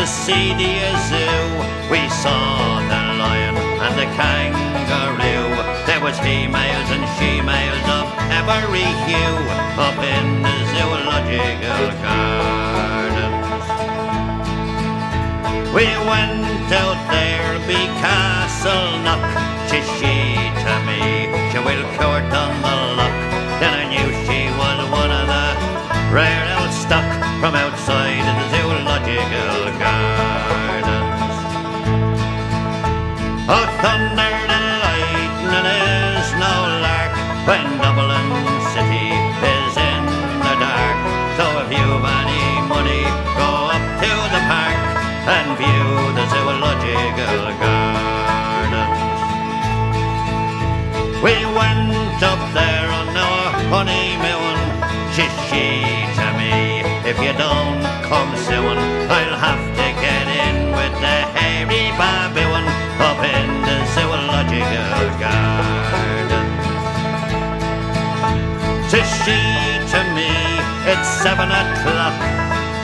to see the zoo. We saw the lion and the kangaroo. There was females and she-males of every hue up in the zoological gardens. We went out there be Castleknock. She to me, she will court on the lock. Then I knew she was one of the rare old stock from outside the zoological gardens. Oh, thunder and lightning is no lark when Dublin City is in the dark. So if you've any money, go up to the park and view the zoological gardens. We went up there on our honeymoon. She to me, if you don't come soon, I'll have to get in with the hairy baboon up in the zoological gardens. She to me, it's 7 o'clock,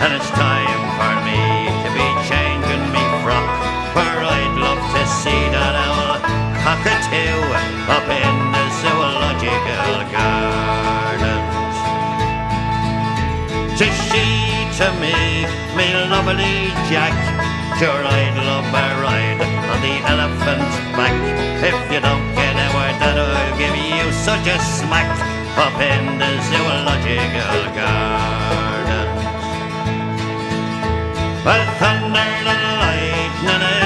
and it's time for me to be changing me frock, for I'd love to see that old cockatoo up in the zoological gardens. She to me, me lovely Jack, sure I'd love a ride on the elephant's back. If you don't get a word, that I'll give you such a smack up in the zoological gardens. Well, thunder and lightning